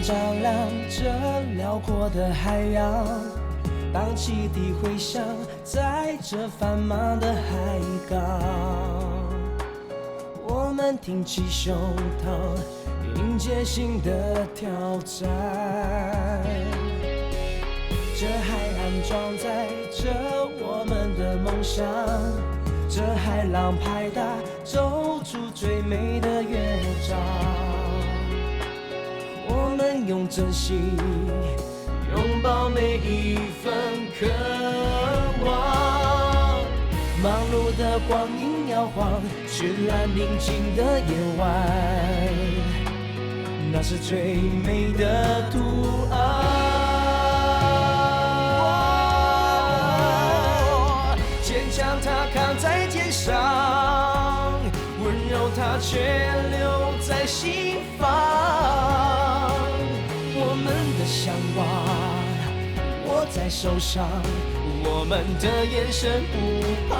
照亮这辽阔的海洋，当汽笛回响在这繁忙的海港，我们挺起胸膛，迎接新的挑战。这海岸装载着我们的梦想，这海浪拍打，奏出最美的乐章。我们用真心拥抱每一份渴望。忙碌的光阴摇晃，绚烂宁静的夜晚，那是最美的图案。将它扛在肩上，温柔它却留在心房。我们的向往握在手上，我们的眼神不彷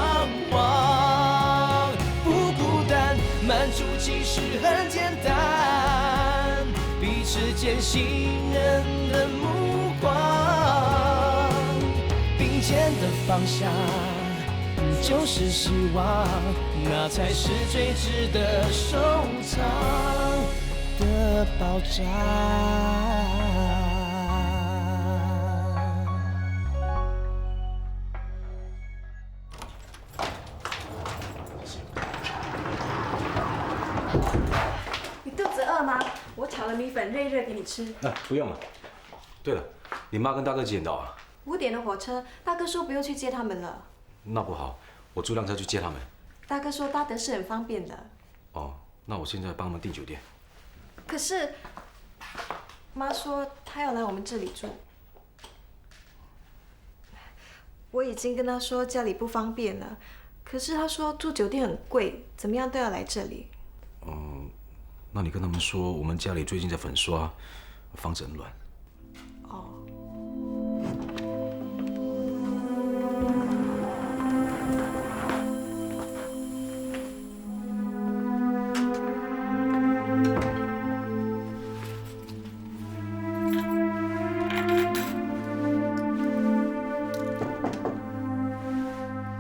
徨。不孤单，满足其实很简单，彼此间信任的目光，并肩的方向就是希望，那才是最值得收藏的宝藏。你肚子饿吗？我炒了米粉热热给你吃。不用了。对了，你妈跟大哥几点到啊5点的火车，大哥说不用去接他们了。那不好，我租辆车去接他们。大哥说搭的是很方便的。哦，那我现在帮他们订酒店。可是，妈说她要来我们这里住。我已经跟她说家里不方便了，可是她说住酒店很贵，怎么样都要来这里。那你跟他们说，我们家里最近在粉刷，房子很乱。哦。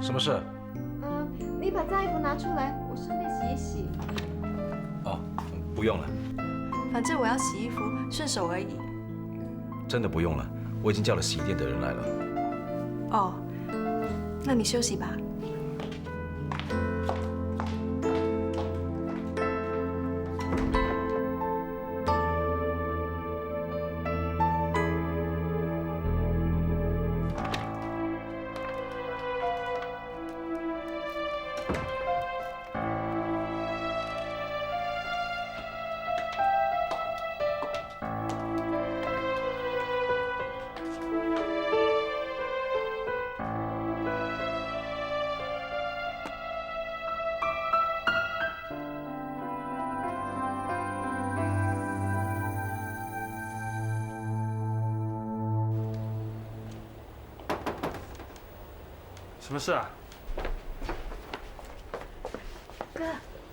什么事？你把脏衣服拿出来，我顺便洗一洗。哦，不用了。反正我要洗衣服，顺手而已。真的不用了，我已经叫了洗衣店的人来了。哦，那你休息吧。什么事啊？哥，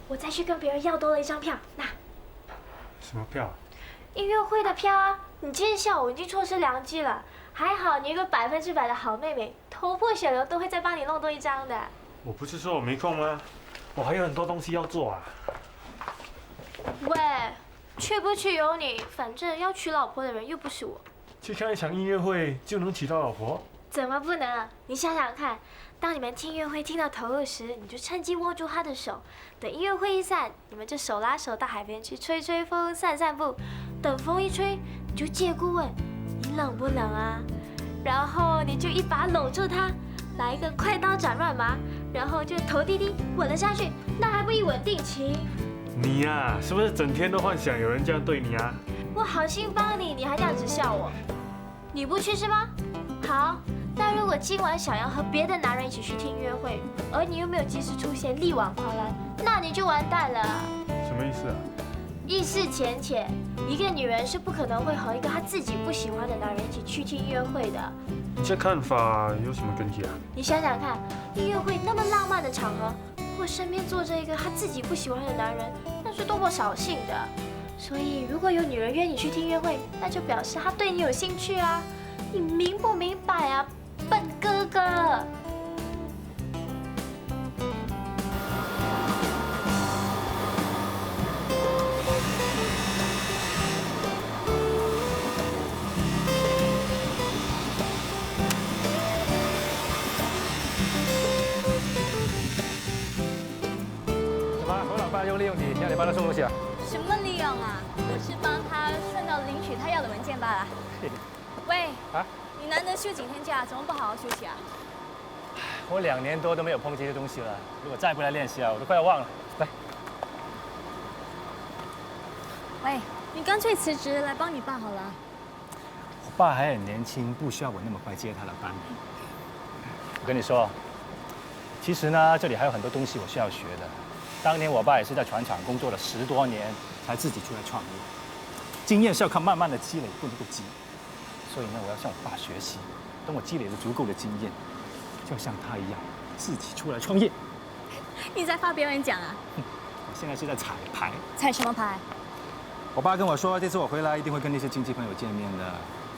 我再去跟别人要多了一张票，那什么票？音乐会的票啊！你今天下午已经错失良机了，还好你有个100%的好妹妹，头破血流都会再帮你弄多一张的。我不是说我没空吗？我还有很多东西要做啊。喂，去不去由你，反正要娶老婆的人又不是我。去看一场音乐会就能娶到老婆？怎么不能？你想想看，当你们听音乐会听到投入时，你就趁机握住她的手，等音乐会一散，你们就手拉手到海边去吹吹风、散散步。等风一吹，你就借故问你冷不冷啊？然后你就一把搂住她，来一个快刀斩乱麻，然后就头低低吻了下去，那还不一吻定情？你呀，是不是整天都幻想有人这样对你啊？我好心帮你，你还这样子笑我？你不去是吗？好。但如果今晚想要和别的男人一起去听音乐会，而你又没有及时出现，力挽狂澜，那你就完蛋了。什么意思啊？意思浅浅，一个女人是不可能会和一个她自己不喜欢的男人一起去听音乐会的。你这看法有什么根据啊？你想想看，音乐会那么浪漫的场合，如果身边坐着一个她自己不喜欢的男人，那是多么扫兴的。所以如果有女人约你去听音乐会，那就表示她对你有兴趣啊！你明不明白啊，笨哥哥？什么？我老爸又利用你，要你帮他送东西啊？什么利用啊？我是帮他顺道领取他要的文件罢了。喂，啊？你难得休几天假，怎么不好好休息啊？我2年多都没有碰这些东西了，如果再不来练习啊，我都快要忘了。来，喂，你干脆辞职来帮你爸好了。我爸还很年轻，不需要我那么快接他的班。我跟你说，其实呢，这里还有很多东西我需要学的。当年我爸也是在船厂工作了10多年，才自己出来创业。经验是要靠慢慢的积累，不能够急。所以呢，我要向我爸学习。等我积累了足够的经验，就要像他一样，自己出来创业。你在发别人讲啊？我现在是在彩排。彩什么牌？我爸跟我说，这次我回来一定会跟那些亲戚朋友见面的，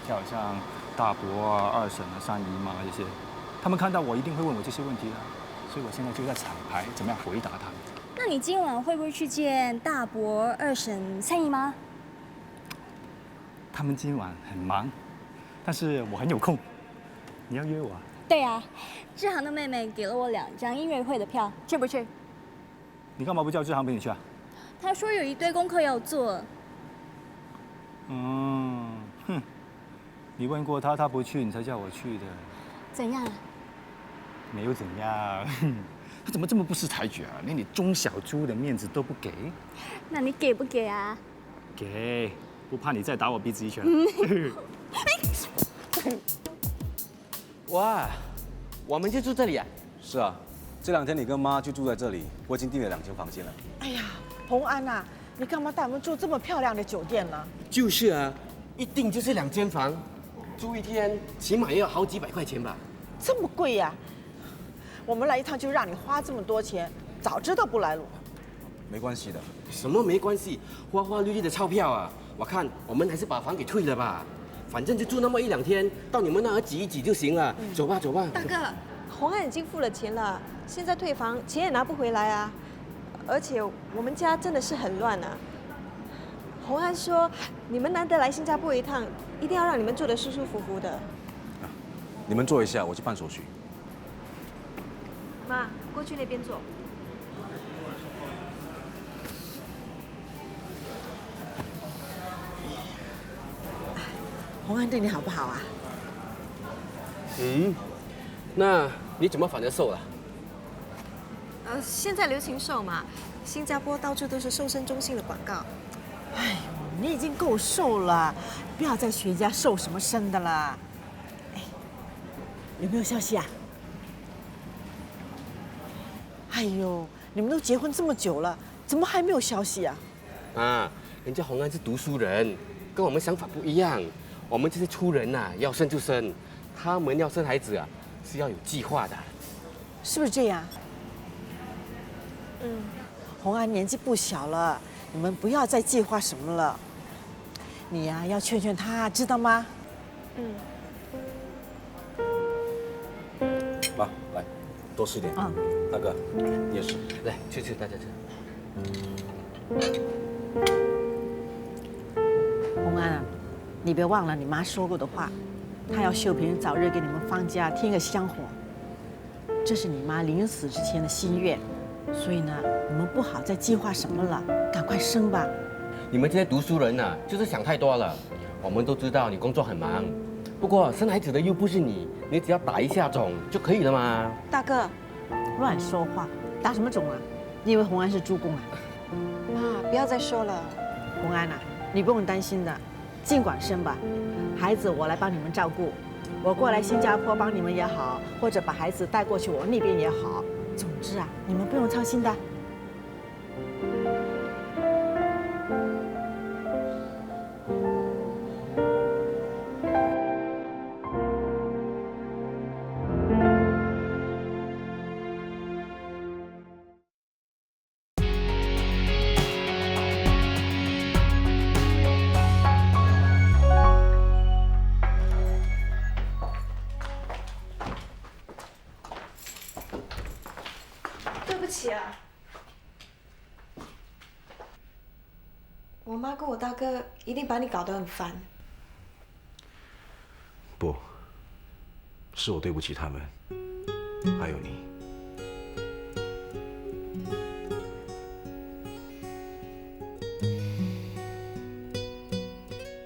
就好像大伯啊、二婶啊、三姨妈这些，他们看到我一定会问我这些问题的，所以我现在就在彩排，怎么样回答他们。那你今晚会不会去见大伯、二婶、三姨妈？他们今晚很忙，但是我很有空，你要约我啊？对啊，志航的妹妹给了我2张音乐会的票，去不去？你干嘛不叫志航陪你去啊？他说有一堆功课要做。哼，你问过他，他不去，你才叫我去的。怎样啊？没有怎样，他怎么这么不识抬举啊？连你钟小猪的面子都不给？那你给不给啊？给，不怕你再打我鼻子一拳。哇，我们就住这里啊？是啊，这2天你跟妈就住在这里，我已经订了2间房间了。哎呀，洪安呐，你干嘛带我们住这么漂亮的酒店呢？就是啊，一订就是2间房，住1天起码也要好几百块钱吧？这么贵呀？我们来一趟就让你花这么多钱，早知道不来了。没关系的，什么没关系，花花绿绿的钞票啊！我看我们还是把房给退了吧，反正就住那么1、2天，到你们那儿挤一挤就行了。走吧，走吧。大哥，洪安已经付了钱了，现在退房钱也拿不回来啊。而且我们家真的是很乱啊。洪安说，你们难得来新加坡一趟，一定要让你们住得舒舒服服的。你们坐一下，我去办手续。妈，过去那边坐。洪安对你好不好啊？那你怎么反而瘦了？现在流行瘦嘛，新加坡到处都是瘦身中心的广告。哎呦，你已经够瘦了，不要再学人家瘦什么身的了。哎，有没有消息啊？哎呦，你们都结婚这么久了，怎么还没有消息啊？啊，人家洪安是读书人，跟我们想法不一样。我们这些粗人呐，要生就生，他们要生孩子啊，是要有计划的。是不是这样？洪安年纪不小了，你们不要再计划什么了。你呀，要劝劝他，知道吗？妈，来，多吃点。大哥，你也是。来，吃，大家吃。洪安啊，你别忘了你妈说过的话，她要秀萍早日给你们方家添个香火，这是你妈临死之前的心愿。所以呢，你们不好再计划什么了，赶快生吧。你们这些读书人呐，就是想太多了。我们都知道你工作很忙，不过生孩子的又不是你，你只要打一下种就可以了嘛。大哥，乱说话，打什么种啊？你以为洪安是猪公啊？妈，不要再说了。洪安啊，你不用担心的，尽管生吧，孩子我来帮你们照顾。我过来新加坡帮你们也好，或者把孩子带过去我那边也好。总之啊，你们不用操心的。起啊！我妈跟我大哥一定把你搞得很烦。不，是我对不起他们，还有你。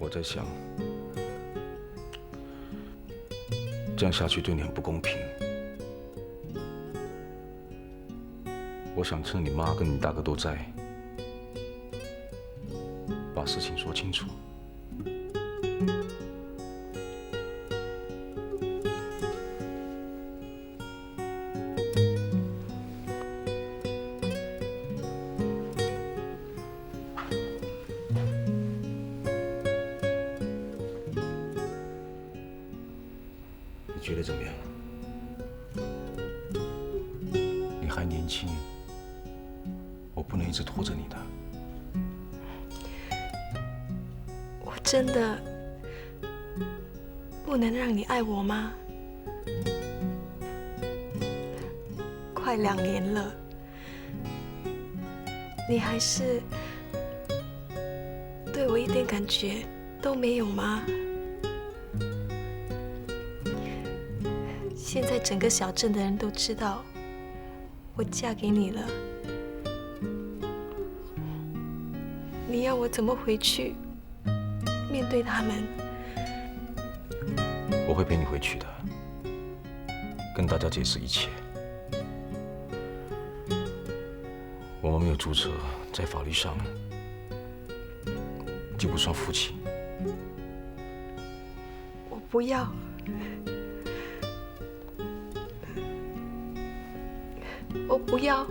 我在想，这样下去对你很不公平。我想趁你妈跟你大哥都在，把事情说清楚。你觉得怎么样？你还年轻，我不能一直拖着你的。我真的不能让你爱我吗？快2年了，你还是对我一点感觉都没有吗？现在整个小镇的人都知道我嫁给你了，你要我怎么回去面对他们？我会陪你回去的，跟大家解释一切。我们没有注册，在法律上就不算夫妻。我不要。我不要。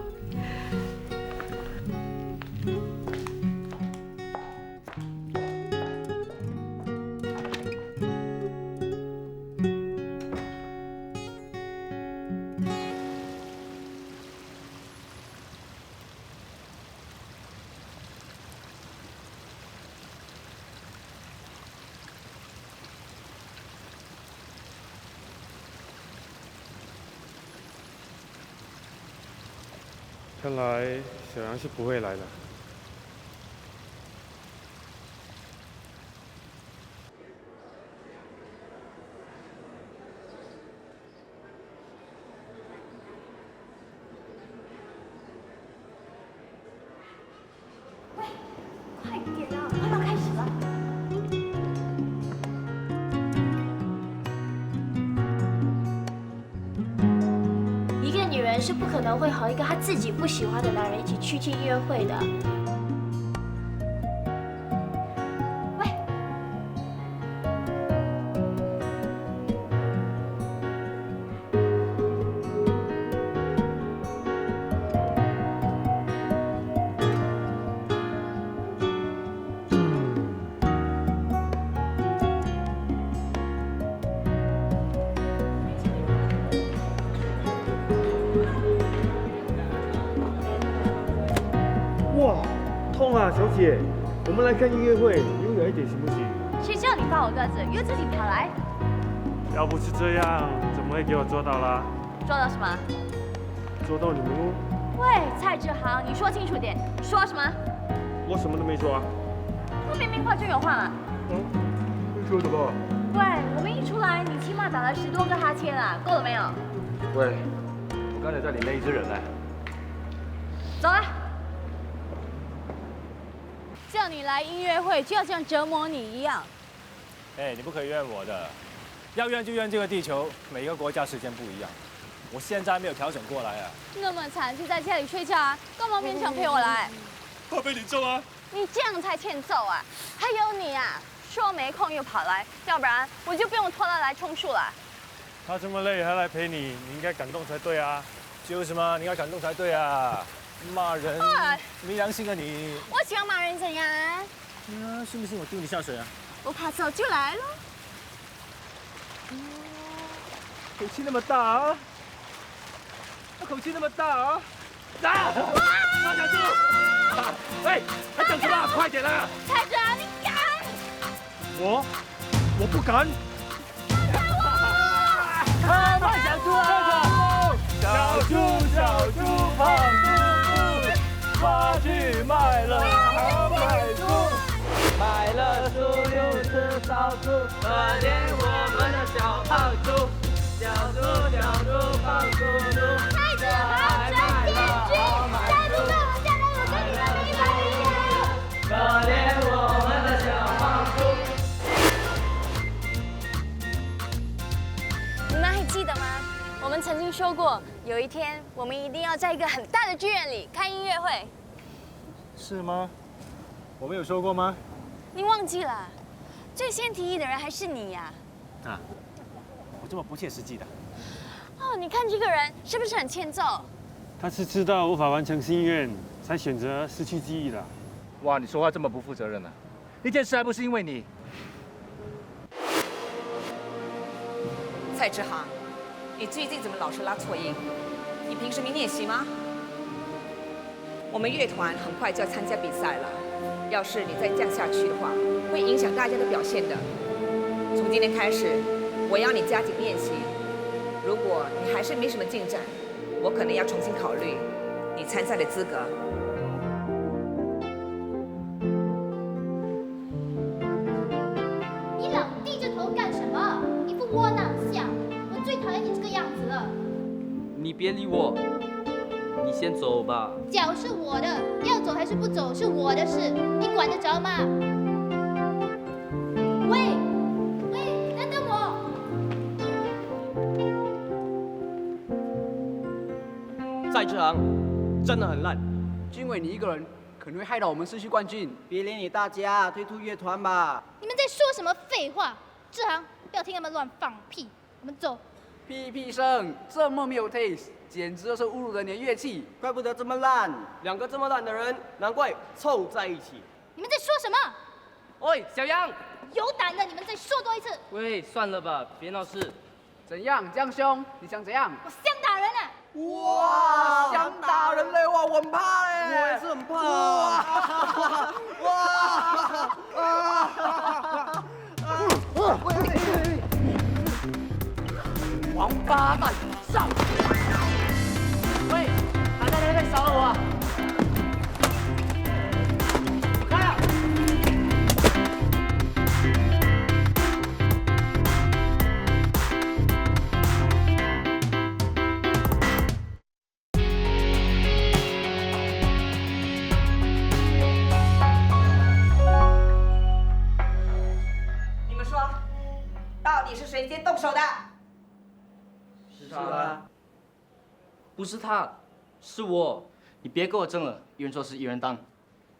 看来小杨是不会来的。喂，快点啊，快要开始了。一个女人是不可能会和一个她自己不喜欢的男人一起去听音乐会的。喂，哇，痛啊，小姐，我们来看音乐会，优雅一点行不行？谁叫你放我鸽子，又自己跑来？要不是这样，怎么会给我做到啦？做到什么？做到你们喽？喂，蔡志航，你说清楚点，说什么？我什么都没说啊。我明明话就有话嘛。会说的吧？喂，我们一出来，你起码打了10多个哈欠啊，够了没有？喂，我刚才在里面一直忍呢。走了。叫你来音乐会，就要像折磨你一样。哎，你不可以怨我的，要怨就怨这个地球，每个国家时间不一样。我现在没有调整过来啊。那么惨就在家里睡觉啊，干嘛勉强陪我来？怕被你揍啊！你这样才欠揍啊！还有你啊，说没空又跑来，要不然我就不用拖他来充数了。他这么累还来陪你，你应该感动才对啊！就是嘛，你要感动才对啊！骂人，没良心啊你！我喜欢骂人怎样？信不信我丢你下水啊？我怕早就来了。口气那么大啊！口气那么大啊！打！大小猪！哎，还等什么？快点啊！蔡志航，你敢？我不敢。慢小猪啊！小猪，小猪胖嘟。猪，可怜我们的小胖猪，小猪小猪胖嘟嘟，太子和陈天君，再不到我下来，我跟你们没完没了。可怜我们的小胖猪。你们还记得吗？我们曾经说过，有一天我们一定要在一个很大的剧院里开音乐会。是吗？我们有说过吗？您忘记了？最先提议的人还是你呀！啊，我这么不切实际的。哦，你看这个人是不是很欠揍？他是知道无法完成心愿，才选择失去记忆的。哇，你说话这么不负责任啊！那件事还不是因为你？蔡志航，你最近怎么老是拉错音？你平时没练习吗？我们乐团很快就要参加比赛了，要是你再这样下去的话，会影响大家的表现的。从今天开始，我要你加紧练习。如果你还是没什么进展，我可能要重新考虑你参赛的资格。你老低着头干什么？一副窝囊相！我最讨厌你这个样子了。你别理我，你先走吧。脚是我的，要走还是不走是我的事，你管得着吗？喂，等等我！蔡志航真的很烂，因为你一个人可能会害到我们失去冠军。别连累大家，退出乐团吧。你们在说什么废话？志航，不要听他们乱放屁。我们走。屁屁声，这么没有 taste， 简直就是侮辱了你的乐器。怪不得这么烂，两个这么烂的人，难怪凑在一起。你们在说什么？喂，小杨，有胆的你们再说多一次。喂，算了吧，别闹事。怎样，江兄？你想怎样？我想打人啊！哇，想打人嘞！哇，我很怕嘞。我也是很怕。王八蛋，上！喂，他在那边扫我啊！开啊！你们说，到底是谁先动手的？是他，不是他，是我。你别跟我争了，一人做事一人当。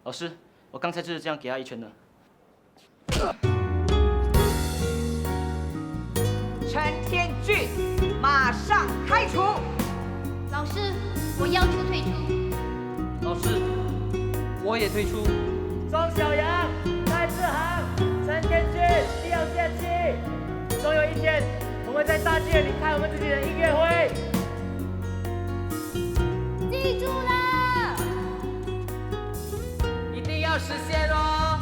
老师，我刚才就是这样给他一拳的。陈天俊，马上开除！老师，我要求退出。老师，我也退出。庄小杨、蔡志航、陈天俊，不要泄气。总有一天，我们在大剧院里开我们自己的音乐会。记住了，一定要实现哦！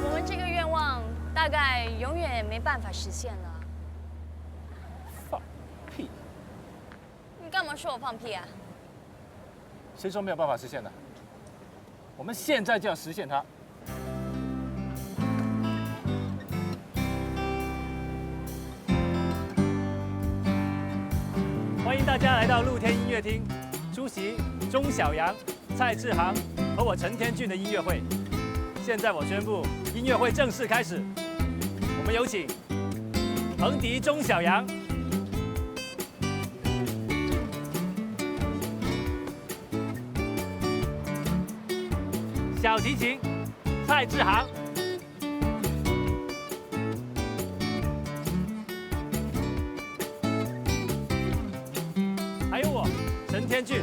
我们这个愿望大概永远也没办法实现了。放屁！你干嘛说我放屁啊？谁说没有办法实现的？我们现在就要实现它。欢迎大家来到露天音乐厅，出席钟小阳、蔡志航和我陈天俊的音乐会。现在我宣布，音乐会正式开始。我们有请彭迪、钟小阳。小提琴，蔡志航。还有我，陈天俊。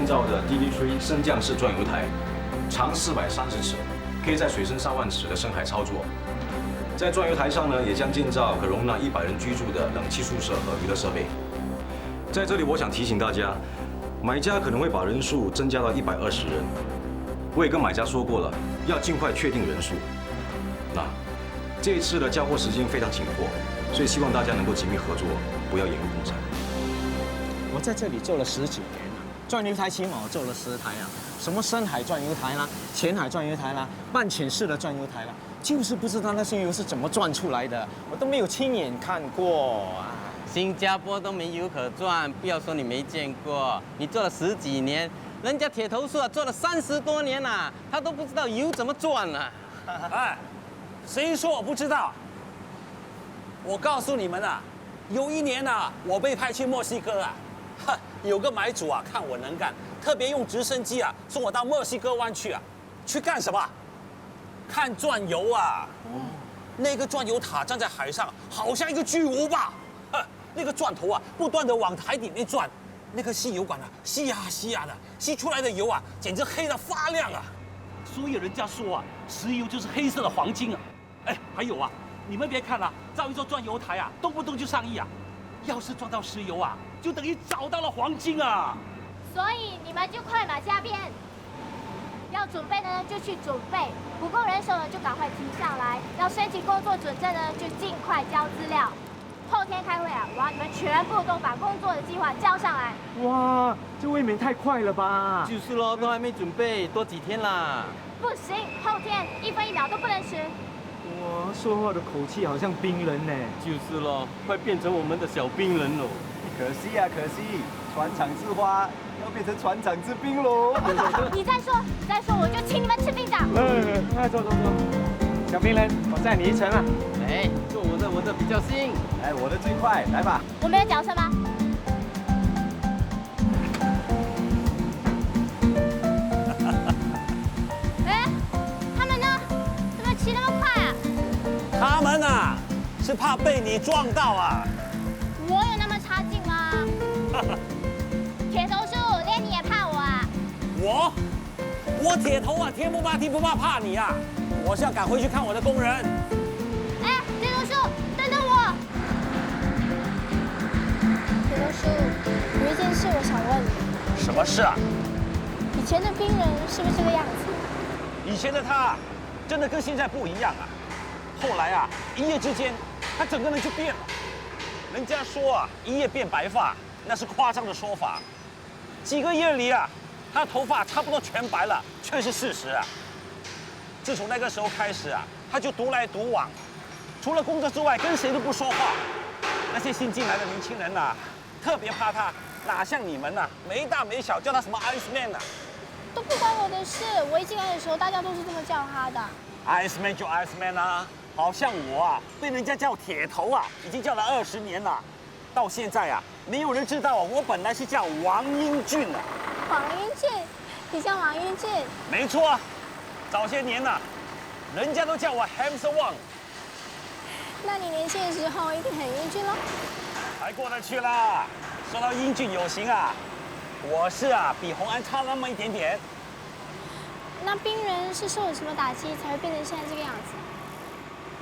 建造的 DD3 升降式转油台，长430尺，可以在水深3万尺的深海操作。在转油台上呢，也将建造可容纳100人居住的冷气宿舍和娱乐设备。在这里，我想提醒大家，买家可能会把人数增加到120人。我也跟买家说过了，要尽快确定人数。那这一次的交货时间非常紧迫，所以希望大家能够紧密合作，不要延误工程。我在这里做了10几年了，转油台起码我做了10台啊，什么深海转油台啦、浅海转油台啦、半潜式的转油台啦，就是不知道那些油是怎么转出来的，我都没有亲眼看过啊。新加坡都没油可转，不要说你没见过，你做了10几年，人家铁头树做了30多年了，他都不知道油怎么转了。哎，谁说我不知道？我告诉你们啊，有一年啊，我被派去墨西哥啊。有个买主啊，看我能干，特别用直升机啊送我到墨西哥湾去啊，去干什么？看转油啊！那个转油塔站在海上，好像一个巨无霸。那个钻头啊，不断的往海底面转，那个吸油管啊，吸呀吸呀的，吸出来的油啊，简直黑得发亮啊！所以人家说啊，石油就是黑色的黄金啊！哎，还有啊，你们别看了，造一座转油台啊，动不动就上亿啊！要是赚到石油啊，就等于找到了黄金啊！所以你们就快马加鞭，要准备呢就去准备，不够人手呢就赶快停下来，要申请工作准证呢就尽快交资料。后天开会啊，我要你们全部都把工作的计划交上来。哇，这未免太快了吧？就是咯，都还没准备，多几天啦。不行，后天1分1秒都不能迟。哇，说话的口气好像冰人呢。就是咯，快变成我们的小冰人喽。可惜啊，可惜，船厂之花要变成船厂之冰喽。你再说，我就请你们吃冰饺。走，小冰人，我载你一程啊。哎，坐我的比较新。哎，我的最快，来吧。我没有脚车吗？哎，他们呢？怎么骑那么快啊？他们啊，是怕被你撞到啊。我有那么差劲吗？铁头树，连你也怕我啊？我铁头啊，天不怕地不怕，怕你啊！我是要赶回去看我的工人。哎，铁头树，等等我。铁头树，有一件事我想问你。什么事啊？以前的冰人是不是这个样子？以前的他，真的跟现在不一样啊。后来啊，一夜之间，他整个人就变了。人家说啊，一夜变白发，那是夸张的说法。几个月里啊，他的头发差不多全白了，却是事实啊。自从那个时候开始啊，他就独来独往，除了工作之外，跟谁都不说话。那些新进来的年轻人呐，特别怕他，哪像你们呐，没大没小，叫他什么 Ice Man 呐。都不关我的事，我一进来的时候，大家都是这么叫他的。Ice Man 就 Ice Man 啊，好像我啊，被人家叫铁头啊，已经叫了20年了，到现在啊，没有人知道我本来是叫王英俊啊。王英俊，你叫王英俊？没错啊，早些年呐，人家都叫我 Handsome Wang。那你年轻的时候一定很英俊喽？还过得去啦。说到英俊有型啊，我是啊，比洪安差那么一点点。那冰人是受了什么打击才会变成现在这个样子？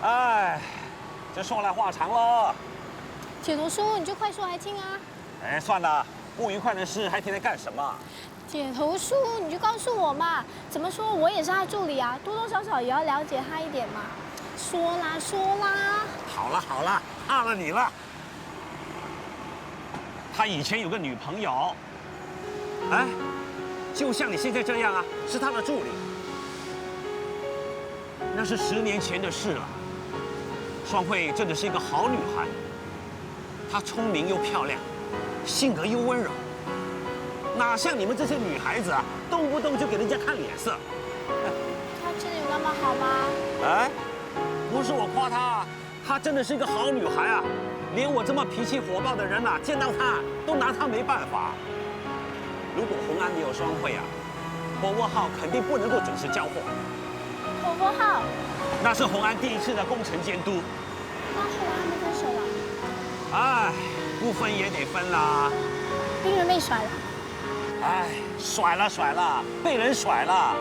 哎，这说来话长喽。铁头叔，你就快说来听啊！哎，算了，不愉快的事还天天干什么？铁头叔，你就告诉我嘛。怎么说，我也是他助理啊，多多少少也要了解他一点嘛。说啦说啦。好了，怕了你了。他以前有个女朋友，哎，就像你现在这样啊，是他的助理。那是10年前的事了。双慧真的是一个好女孩，她聪明又漂亮，性格又温柔，哪像你们这些女孩子啊，动不动就给人家看脸色。她真的有那么好吗？哎，不是我夸她，她真的是一个好女孩啊。连我这么脾气火爆的人啊，见到她都拿她没办法。如果洪安没有双慧啊，火锅号肯定不能够准时交货。火锅号？那是洪安第一次的工程监督。那洪安没分手了？哎，不分也得分啦。冰人被甩了？哎，甩了，被人甩了。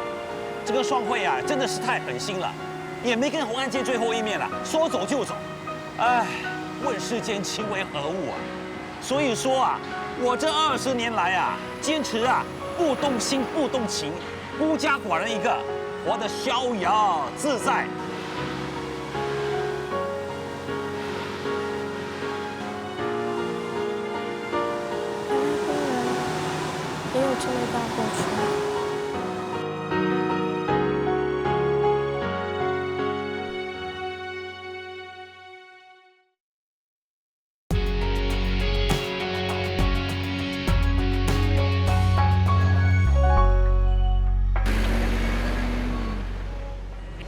这个双汇啊，真的是太狠心了，也没跟洪安见最后一面了，说走就走。哎，问世间情为何物啊？所以说啊，我这20年来啊，坚持啊，不动心不动情，孤家寡人一个，活得逍遥自在。也有这么一段过去。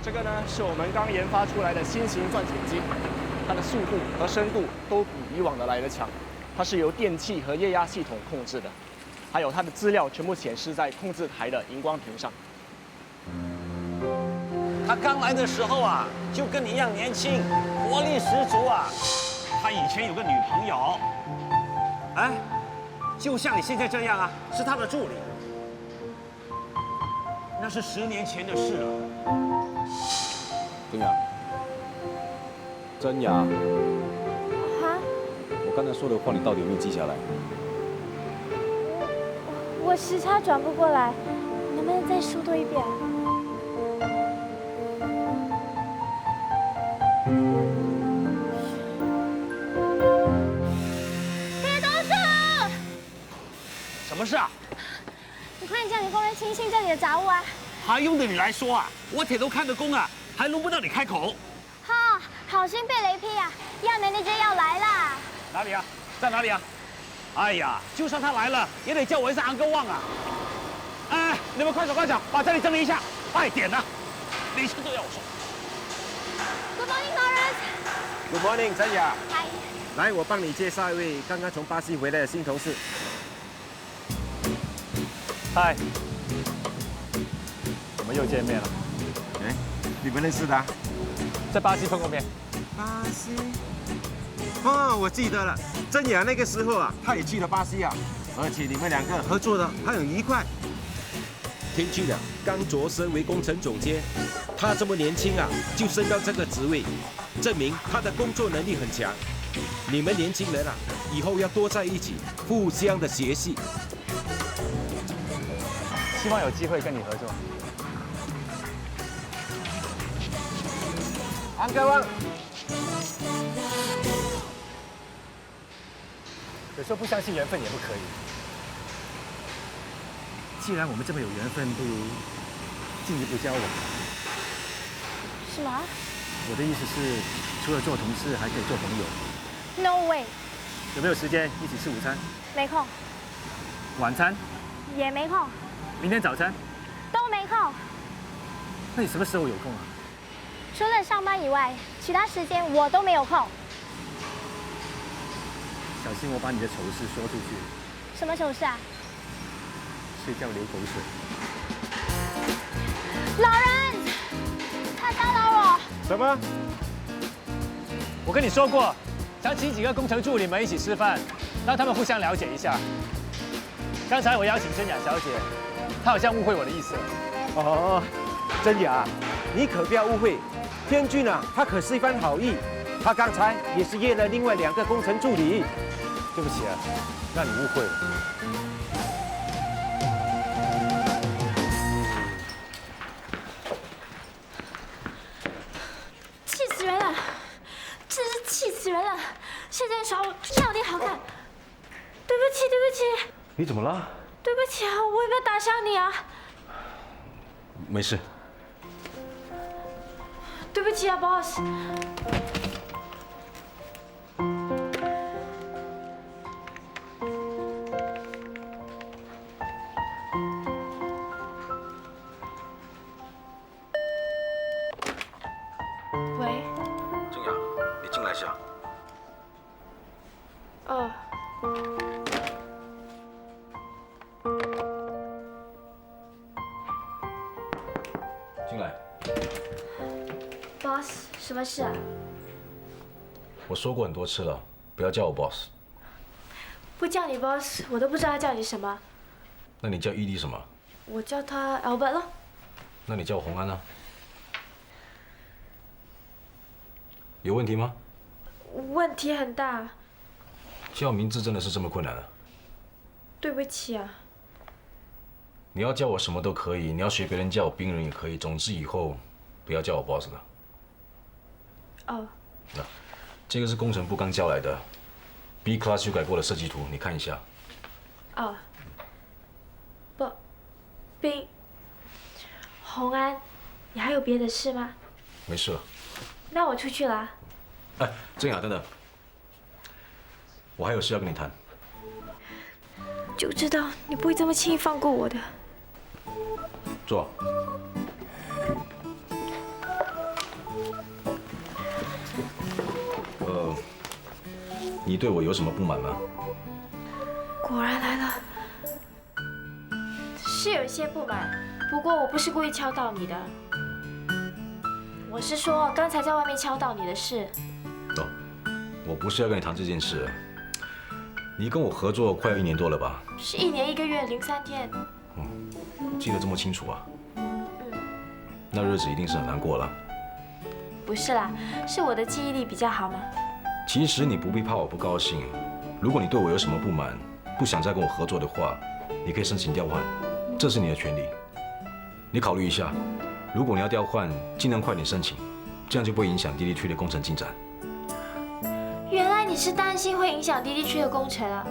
这个呢是我们刚研发出来的新型钻井机，它的速度和深度都比以往的来得强。它是由电器和液压系统控制的。还有它的资料全部显示在控制台的荧光屏上。他刚来的时候啊，就跟你一样年轻，活力十足啊。他以前有个女朋友，哎，就像你现在这样啊，是他的助理。那是10年前的事了。真雅，真雅，哈？我刚才说的话，你到底有没有记下来？我时差转不过来，能不能再说多一遍？铁头树，什么事啊？你快点叫你工人清清这里的杂物啊！还用得你来说啊？我铁头看的工啊，还轮不到你开口。哈，好心被雷劈啊！亚梅那姐要来啦！哪里啊？在哪里啊？哎呀，就算他来了，也得叫我一声安哥旺啊！哎，你们快手快脚，把这里整理一下，快点呐！每次都要我说。Good morning, Lawrence. Good morning， 真雅。嗨。来，我帮你介绍一位刚刚从巴西回来的新同事。嗨，我们又见面了。哎，你们认识的啊？在巴西碰过面。巴西？哦，我记得了，真雅那个时候啊，他也去了巴西啊，而且你们2个合作的还很愉快。天去了，刚擢升为工程总监，他这么年轻啊，就升到这个职位，证明他的工作能力很强。你们年轻人啊，以后要多在一起，互相的学习。希望有机会跟你合作。安哥旺。有时候不相信缘分也不可以。既然我们这么有缘分，不如进一步交往。什么？我的意思是，除了做同事，还可以做朋友。No way。有没有时间一起吃午餐？没空。晚餐？也没空。明天早餐？都没空。那你什么时候有空啊？除了上班以外，其他时间我都没有空。小心我把你的丑事说出去。什么丑事啊？睡觉流口水。老人，他打扰我。什么？我跟你说过，想请几个工程助理们一起吃饭，让他们互相了解一下。刚才我邀请真雅小姐，她好像误会我的意思了。哦，真雅，你可不要误会，天君啊，他可是一番好意，他刚才也是约了另外2个工程助理。对不起啊，让你误会了。气死人了，真是气死人了！现在耍我这样你好看，对不起，对不起。你怎么了？对不起啊，我有没有打伤你啊？没事。对不起啊 ，boss。喂。静雅，你进来一下。哦。进来。boss， 什么事啊？我说过很多次了，不要叫我 boss。不叫你 boss， 我都不知道叫你什么。那你叫伊利什么？我叫他 Albert 咯。那你叫我洪安啊？有问题吗？问题很大。叫名字真的是这么困难啊？对不起啊。你要叫我什么都可以，你要学别人叫我兵人也可以，总之以后不要叫我 boss 了。哦。那这个是工程部刚交来的 B Class 修改过的设计图，你看一下。哦。冰。洪安，你还有别的事吗？没事了。那我出去了。哎，郑雅，等等，我还有事要跟你谈。就知道你不会这么轻易放过我的。坐。你对我有什么不满吗？果然来了。是有一些不满，不过我不是故意敲到你的。我是说刚才在外面敲到你的事。哦，我不是要跟你谈这件事。你跟我合作快要1年多了吧？是1年1个月03天。记得这么清楚啊？那日子一定是很难过了。不是啦，是我的记忆力比较好嘛。其实你不必怕我不高兴。如果你对我有什么不满，不想再跟我合作的话，你可以申请调换，这是你的权利。你考虑一下，如果你要调换，尽量快点申请，这样就不会影响DD区的工程进展。原来你是担心会影响DD区的工程啊。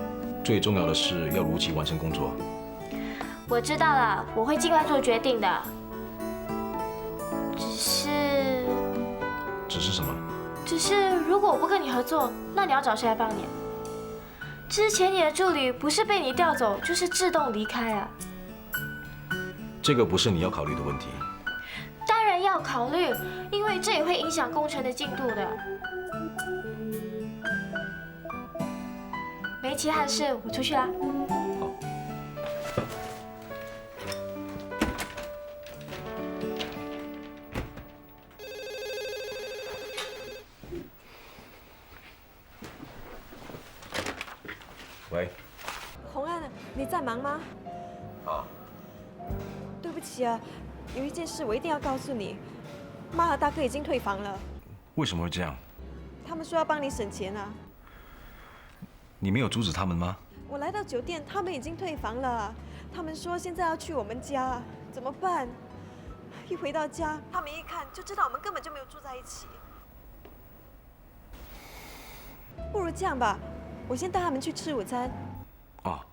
最重要的是要如期完成工作。我知道了，我会尽快做决定的。只是什么？只是如果我不跟你合作，那你要找谁来帮你？之前你的助理不是被你调走，就是自动离开啊。这个不是你要考虑的问题。当然要考虑，因为这也会影响工程的进度的。没其他的事，我出去啦。喂。洪安，你在忙吗？啊。对不起啊，有一件事我一定要告诉你，妈和大哥已经退房了。为什么会这样？他们说要帮你省钱啊。你没有阻止他们吗？我来到酒店，他们已经退房了。他们说现在要去我们家，怎么办？一回到家，他们一看就知道我们根本就没有住在一起。不如这样吧，我先带他们去吃午餐。啊，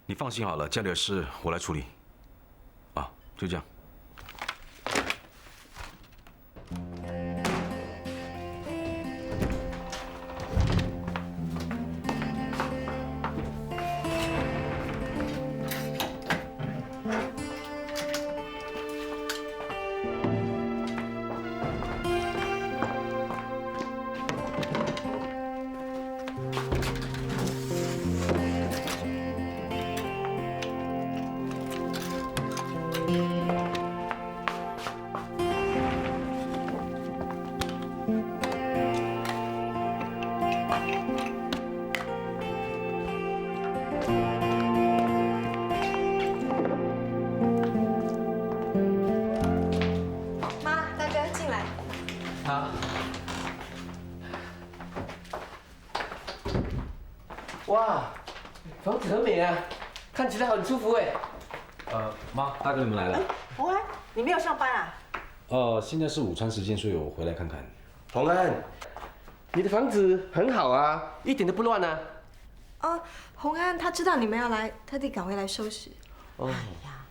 你放心好了，家里的事我来处理。啊，就这样。哇，房子很美啊，看起来很舒服哎。妈，大哥你们来了。洪安，你没有上班啊？现在是午餐时间，所以我回来看看。洪安，你的房子很好啊，一点都不乱啊。哦，洪安他知道你们要来，特地赶回来收拾。哎呀，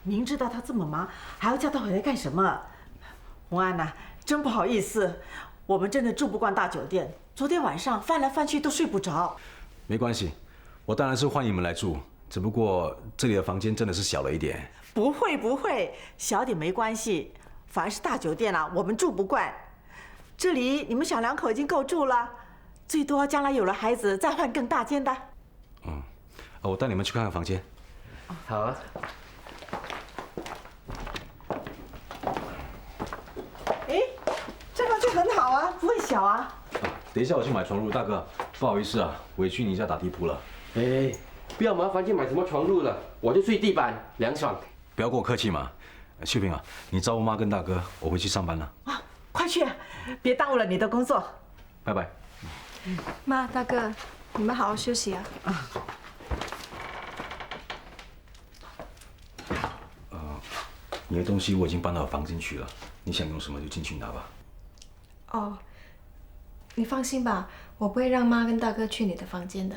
明知道他这么忙，还要叫他回来干什么？洪安呐，真不好意思，我们真的住不惯大酒店，昨天晚上翻来翻去都睡不着。没关系，我当然是欢迎你们来住，只不过这里的房间真的是小了一点。不会不会，小点没关系，反而是大酒店啊，我们住不惯。这里你们小两口已经够住了，最多将来有了孩子再换更大间的。我带你们去看看房间。好啊。哎，这房间很好啊，不会小啊。等一下我去买床褥，大哥，不好意思啊，委屈你一下打地铺了。哎，不要麻烦去买什么床褥了，我就睡地板，凉爽。不要跟我客气嘛。秀萍啊，你照顾妈跟大哥，我回去上班了。啊，快去啊，别耽误了你的工作。拜拜。妈，大哥，你们好好休息啊。你的东西我已经搬到房间去了，你想用什么就进去拿吧。哦，你放心吧，我不会让妈跟大哥去你的房间的。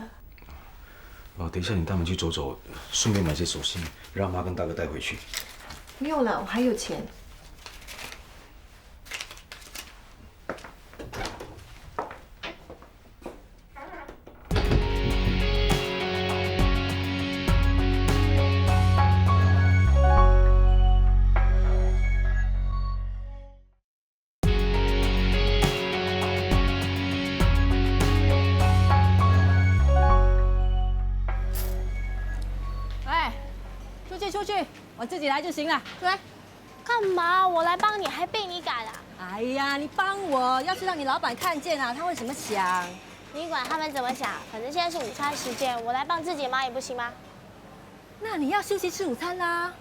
等一下你带他们去走走，顺便买些手信，让妈跟大哥带回去。不用了，我还有钱。出去，我自己来就行了。来，干嘛？我来帮你，还被你赶啊？哎呀，你帮我，要是让你老板看见啊，他会怎么想？你管他们怎么想，反正现在是午餐时间，我来帮自己妈也不行吗？那你要休息吃午餐啦。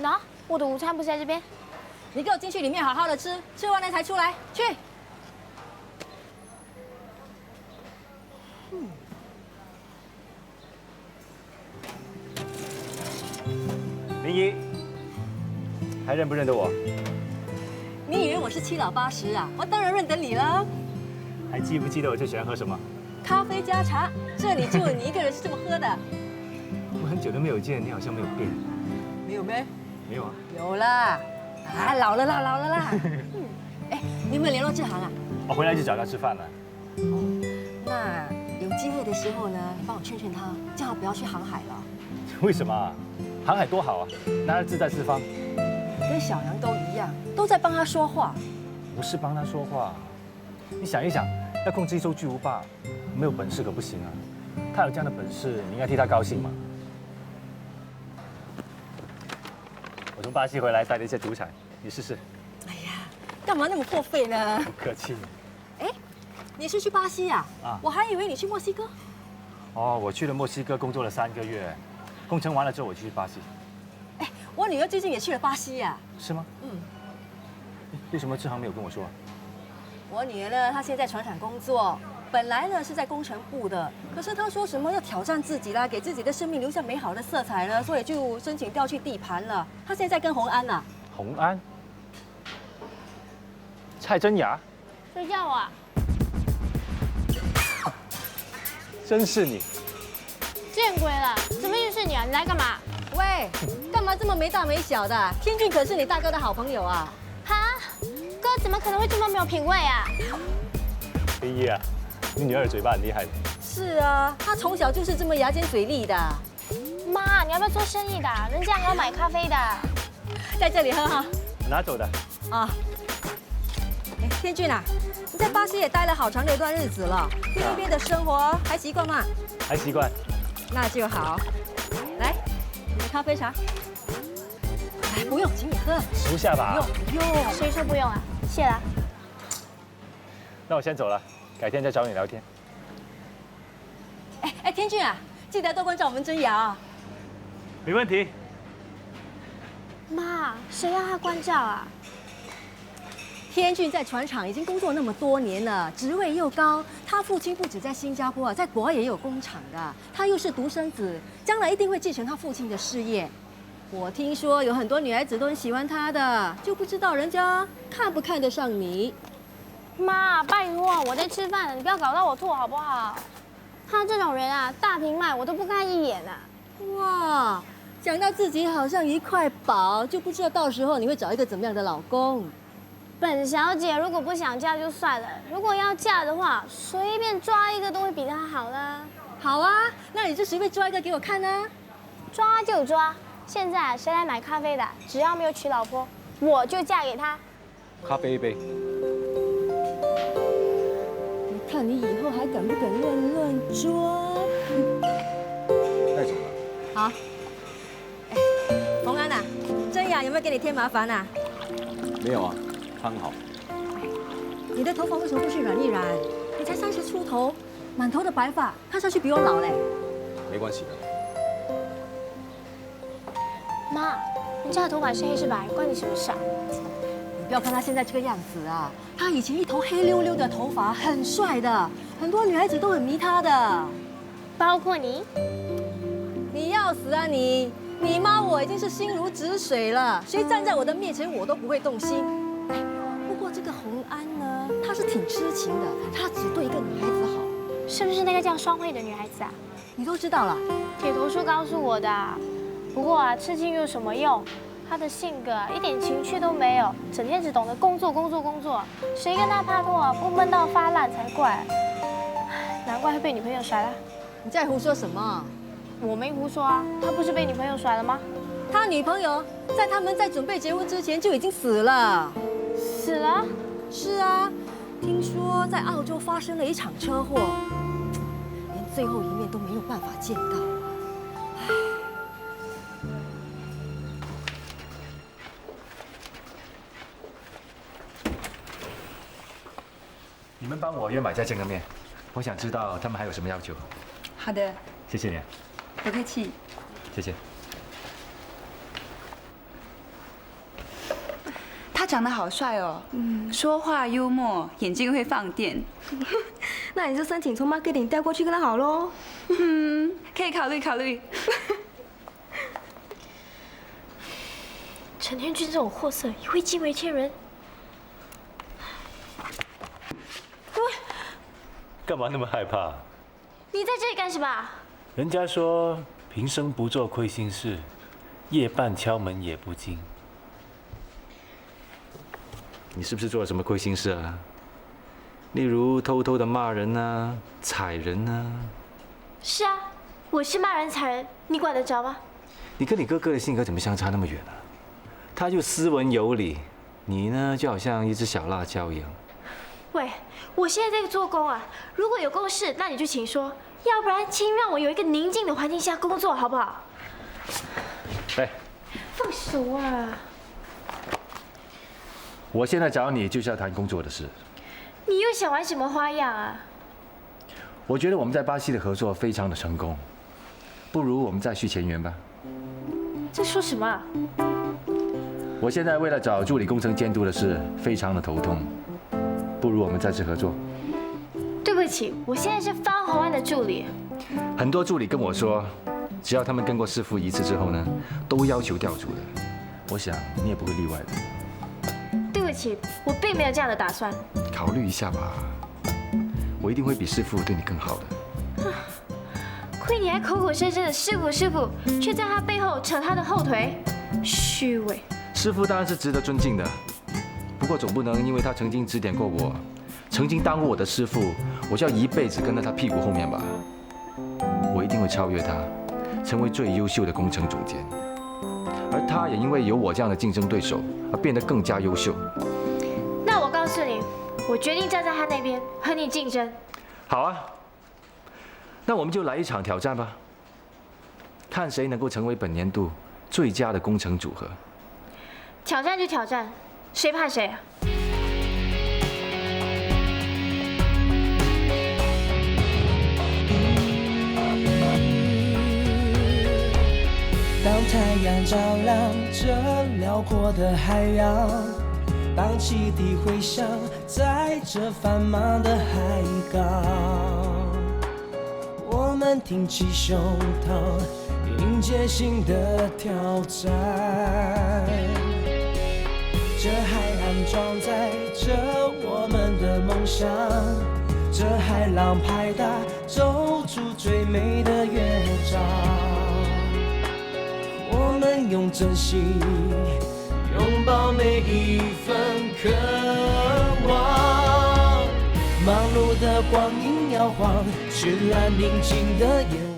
喏，我的午餐不是在这边。你给我进去里面好好的吃，吃完了才出来。去。林姨，还认不认得我？你以为我是七老八十啊？我当然认得你了。还记不记得我最喜欢喝什么？咖啡加茶，这里就你一个人是这么喝的。我很久都没有见，你好像没有变。没有没？没有啊。有啦，啊，老了啦，老了啦。哎，你有没有联络志航啊？我回来就找他吃饭了。那有机会的时候呢，你帮我劝劝他，叫他不要去航海了。为什么啊？航海多好啊，男儿志在四方。跟小杨都一样，都在帮他说话。不是帮他说话，你想一想，要控制一艘巨无霸，没有本事可不行啊。他有这样的本事，你应该替他高兴嘛。我从巴西回来带了一些土产，你试试。哎呀，干嘛那么破费呢？不客气。哎，你是去巴西呀？啊，我还以为你去墨西哥。哦，我去了墨西哥工作了3个月，工程完了之后我去巴西。哎，我女儿最近也去了巴西呀。是吗？嗯。为什么志航没有跟我说？我女儿呢，她现在在船厂工作，本来呢是在工程部的，可是她说什么要挑战自己啦，给自己的生命留下美好的色彩了，所以就申请调去地盘了。她现在在跟洪安呐。洪安？蔡真雅？睡觉啊？真是你！见鬼了！怎么又是你啊？你来干嘛？喂，干嘛这么没大没小的？天俊可是你大哥的好朋友啊！哈，哥怎么可能会这么没有品味啊？林姨啊，你女儿嘴巴很厉害的。是啊，她从小就是这么牙尖嘴利的。妈，你要不要做生意的？人家也要买咖啡的。在这里喝哈。拿走的。啊。哎，天俊啊，你在巴西也待了好长的一段日子了，对那边的生活还习惯吗？还习惯。那就好。来，你的咖啡茶。哎，不用，请你喝。熟下吧。不用。谁说不用啊？谢了。那我先走了，改天再找你聊天。哎，天俊啊，记得多关照我们真瑶啊。没问题。妈，谁让他关照啊？天俊在船厂已经工作那么多年了，职位又高。他父亲不止在新加坡啊，在国外也有工厂的。他又是独生子，将来一定会继承他父亲的事业。我听说有很多女孩子都很喜欢他的，就不知道人家看不看得上你。妈，拜托，我在吃饭呢，你不要搞到我吐好不好？他这种人啊，大瓶卖我都不看一眼啊。哇，讲到自己好像一块宝，就不知道到时候你会找一个怎么样的老公。本小姐如果不想嫁就算了，如果要嫁的话，随便抓一个都会比他好啦。好啊，那你就随便抓一个给我看啊。抓就抓，现在谁来买咖啡的？只要没有娶老婆，我就嫁给他。咖啡一杯。你看你以后还敢不敢乱抓？带走了。好。哎，洪安呐，真雅有没有给你添麻烦啊？没有啊。刚好，你的头发为什么不去染一染？你才30出头，满头的白发，看上去比我老嘞。没关系的，妈，人家的头发是黑是白，关你什么事啊？你不要看他现在这个样子啊，他以前一头黑溜溜的头发，很帅的，很多女孩子都很迷他的，包括你。你要死啊你！你妈我已经是心如止水了，谁站在我的面前我都不会动心。哎，不过这个洪安呢，她是挺痴情的，她只对一个女孩子好。是不是那个叫双慧的女孩子啊？你都知道了？铁头叔告诉我的。不过啊，痴情有什么用？她的性格啊，一点情趣都没有，整天只懂得工作工作工作。谁跟她拍拖啊，不闷到发烂才怪。难怪会被女朋友甩了。你在胡说什么？我没胡说啊，他不是被女朋友甩了吗？他女朋友在他们在准备结婚之前就已经死了。死了？是啊，听说在澳洲发生了一场车祸，连最后一面都没有办法见到啊。你们帮我约买家见个面，我想知道他们还有什么要求。好的，谢谢你。不客气。谢谢。他长得好帅哦，说话幽默，眼睛会放电。那你就申请从 marketing 调过去跟他好喽。可以考虑考虑。陈天君这种货色也会惊为天人。干嘛那么害怕？你在这里干什么？人家说平生不做亏心事，夜半敲门也不惊。你是不是做了什么亏心事啊？例如偷偷的骂人啊、踩人啊？是啊，我是骂人踩人，你管得着吗？你跟你哥哥的性格怎么相差那么远啊？他就斯文有礼，你呢就好像一只小辣椒一样。喂，我现在在做工啊，如果有公事，那你就请说。要不然，请让我有一个宁静的环境下工作，好不好？哎，放手啊！我现在找你就是要谈工作的事。你又想玩什么花样啊？我觉得我们在巴西的合作非常的成功，不如我们再续前缘吧。在说什么啊？我现在为了找助理工程监督的事非常的头痛，不如我们再次合作。对不起，我现在是方洪安的助理。很多助理跟我说，只要他们跟过师傅一次之后呢，都要求调组的。我想你也不会例外的。对不起，我并没有这样的打算。考虑一下吧，我一定会比师傅对你更好的。亏你还口口声声的师傅师傅，却在他背后扯他的后腿，虚伪。师傅当然是值得尊敬的，不过总不能因为他曾经指点过我，曾经当过我的师傅，我就要一辈子跟在他屁股后面吧。我一定会超越他，成为最优秀的工程总监，而他也因为有我这样的竞争对手而变得更加优秀。那我告诉你，我决定站在他那边和你竞争。好啊，那我们就来一场挑战吧，看谁能够成为本年度最佳的工程组合。挑战就挑战，谁怕谁啊？当太阳照亮这辽阔的海洋，当汽笛回响在这繁忙的海港，我们挺起胸膛，迎接新的挑战。这海岸装载着我们的梦想，这海浪拍打，奏出最美的乐章。我们用真心拥抱每一份渴望，忙碌的光阴摇晃，绚烂宁静的眼